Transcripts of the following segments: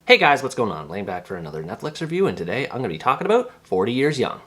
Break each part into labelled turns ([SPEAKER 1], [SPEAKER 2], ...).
[SPEAKER 1] Hey guys, what's going on? Laying back for another Netflix review, and today I'm going to be talking about 40 Years Young.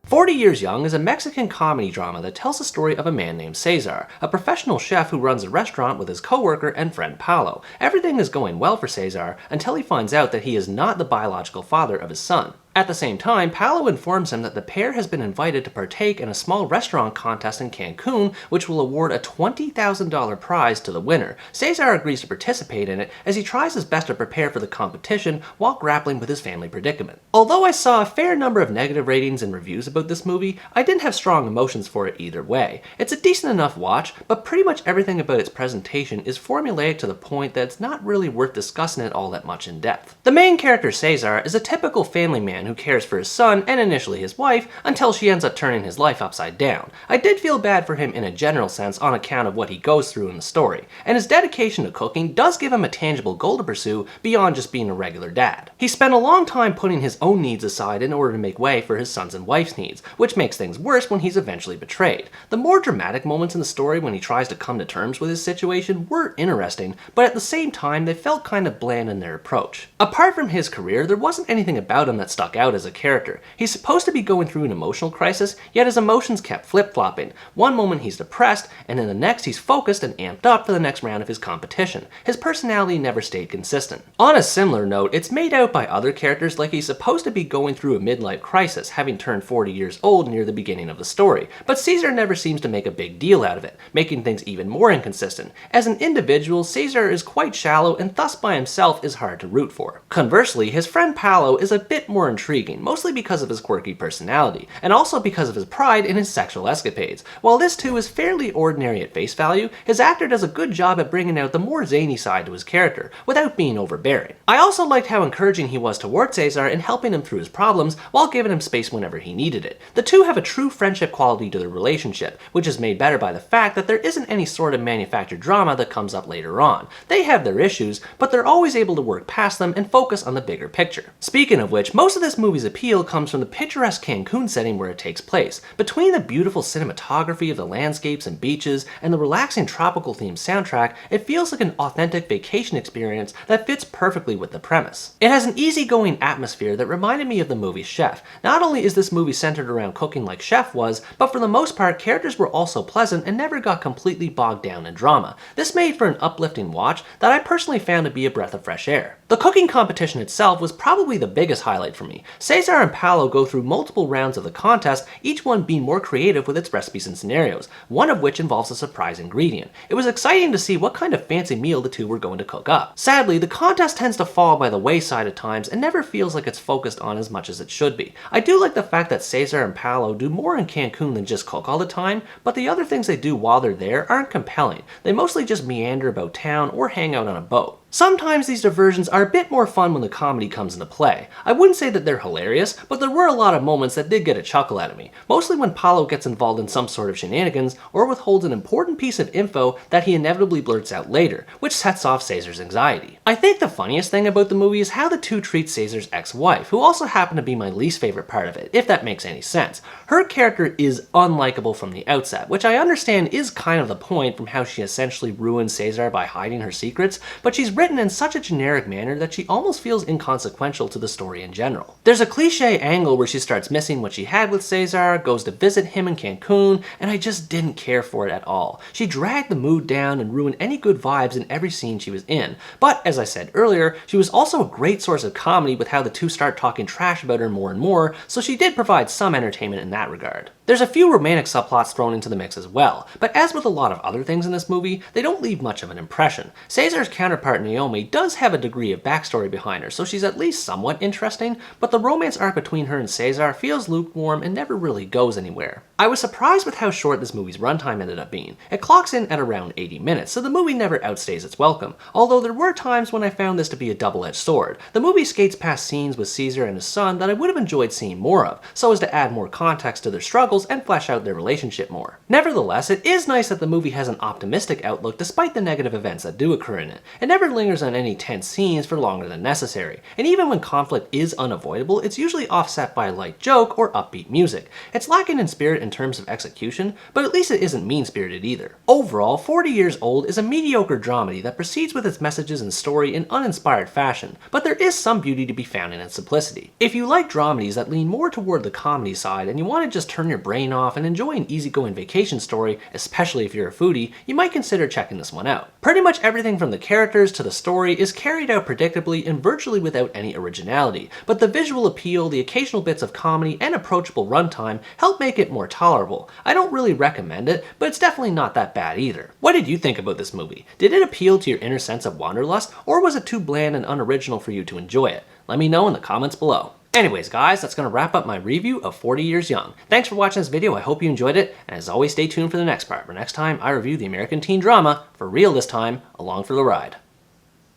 [SPEAKER 1] 40 Years Young is a Mexican comedy drama that tells the story of a man named Cesar, a professional chef who runs a restaurant with his coworker and friend Paulo. Everything is going well for Cesar until he finds out that he is not the biological father of his son. At the same time, Paulo informs him that the pair has been invited to partake in a small restaurant contest in Cancun, which will award a $20,000 prize to the winner. Cesar agrees to participate in it as he tries his best to prepare for the competition while grappling with his family predicament. Although I saw a fair number of negative ratings and reviews about this movie, I didn't have strong emotions for it either way. It's a decent enough watch, but pretty much everything about its presentation is formulaic to the point that it's not really worth discussing it all that much in depth. The main character, Cesar, is a typical family man who cares for his son and initially his wife until she ends up turning his life upside down. I did feel bad for him in a general sense on account of what he goes through in the story, and his dedication to cooking does give him a tangible goal to pursue beyond just being a regular dad. He spent a long time putting his own needs aside in order to make way for his son's and wife's needs, which makes things worse when he's eventually betrayed. The more dramatic moments in the story when he tries to come to terms with his situation were interesting, but at the same time they felt kind of bland in their approach. Apart from his career, there wasn't anything about him that stuck out as a character. He's supposed to be going through an emotional crisis, yet his emotions kept flip-flopping. One moment he's depressed, and in the next he's focused and amped up for the next round of his competition. His personality never stayed consistent. On a similar note, it's made out by other characters like he's supposed to be going through a midlife crisis, having turned 40 years old near the beginning of the story, but Cesar never seems to make a big deal out of it, making things even more inconsistent. As an individual, Cesar is quite shallow and thus by himself is hard to root for. Conversely, his friend Paulo is a bit more intriguing, mostly because of his quirky personality, and also because of his pride in his sexual escapades. While this too is fairly ordinary at face value, his actor does a good job at bringing out the more zany side to his character, without being overbearing. I also liked how encouraging he was toward Cesar in helping him through his problems, while giving him space whenever he needed it. The two have a true friendship quality to their relationship, which is made better by the fact that there isn't any sort of manufactured drama that comes up later on. They have their issues, but they're always able to work past them and focus on the bigger picture. Speaking of which, most of this movie's appeal comes from the picturesque Cancun setting where it takes place. Between the beautiful cinematography of the landscapes and beaches and the relaxing tropical themed soundtrack, it feels like an authentic vacation experience that fits perfectly with the premise. It has an easygoing atmosphere that reminded me of the movie Chef. Not only is this movie centered around cooking like Chef was, but for the most part characters were also pleasant and never got completely bogged down in drama. This made for an uplifting watch that I personally found to be a breath of fresh air. The cooking competition itself was probably the biggest highlight for me. Cesar and Paulo go through multiple rounds of the contest, each one being more creative with its recipes and scenarios, one of which involves a surprise ingredient. It was exciting to see what kind of fancy meal the two were going to cook up. Sadly, the contest tends to fall by the wayside at times and never feels like it's focused on as much as it should be. I do like the fact that Cesar and Paulo do more in Cancun than just cook all the time, but the other things they do while they're there aren't compelling. They mostly just meander about town or hang out on a boat. Sometimes these diversions are a bit more fun when the comedy comes into play. I wouldn't say that they're hilarious, but there were a lot of moments that did get a chuckle out of me, mostly when Paulo gets involved in some sort of shenanigans or withholds an important piece of info that he inevitably blurts out later, which sets off Cesar's anxiety. I think the funniest thing about the movie is how the two treat Cesar's ex-wife, who also happened to be my least favorite part of it, if that makes any sense. Her character is unlikable from the outset, which I understand is kind of the point from how she essentially ruins Cesar by hiding her secrets, but she's written in such a generic manner that she almost feels inconsequential to the story in general. There's a cliche angle where she starts missing what she had with Cesar, goes to visit him in Cancun, and I just didn't care for it at all. She dragged the mood down and ruined any good vibes in every scene she was in. But as I said earlier, she was also a great source of comedy with how the two start talking trash about her more and more, so she did provide some entertainment in that regard. There's a few romantic subplots thrown into the mix as well, but as with a lot of other things in this movie, they don't leave much of an impression. Cesar's counterpart Naomi does have a degree of backstory behind her, so she's at least somewhat interesting, but the romance arc between her and Cesar feels lukewarm and never really goes anywhere. I was surprised with how short this movie's runtime ended up being. It clocks in at around 80 minutes, so the movie never outstays its welcome, although there were times when I found this to be a double-edged sword. The movie skates past scenes with Cesar and his son that I would have enjoyed seeing more of, so as to add more context to their struggle couples and flesh out their relationship more. Nevertheless, it is nice that the movie has an optimistic outlook despite the negative events that do occur in it. It never lingers on any tense scenes for longer than necessary, and even when conflict is unavoidable, it's usually offset by a light joke or upbeat music. It's lacking in spirit in terms of execution, but at least it isn't mean-spirited either. Overall, 40 Years Old is a mediocre dramedy that proceeds with its messages and story in uninspired fashion, but there is some beauty to be found in its simplicity. If you like dramedies that lean more toward the comedy side and you want to just turn your brain off and enjoy an easygoing vacation story, especially if you're a foodie, you might consider checking this one out. Pretty much everything from the characters to the story is carried out predictably and virtually without any originality, but the visual appeal, the occasional bits of comedy, and approachable runtime help make it more tolerable. I don't really recommend it, but it's definitely not that bad either. What did you think about this movie? Did it appeal to your inner sense of wanderlust, or was it too bland and unoriginal for you to enjoy it? Let me know in the comments below. Anyways guys, that's going to wrap up my review of 40 Years Young. Thanks for watching this video, I hope you enjoyed it, and as always stay tuned for the next part, where next time I review the American teen drama, for real this time, along for the ride.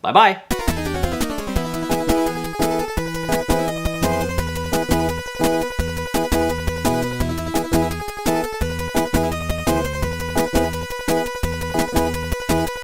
[SPEAKER 1] Bye bye!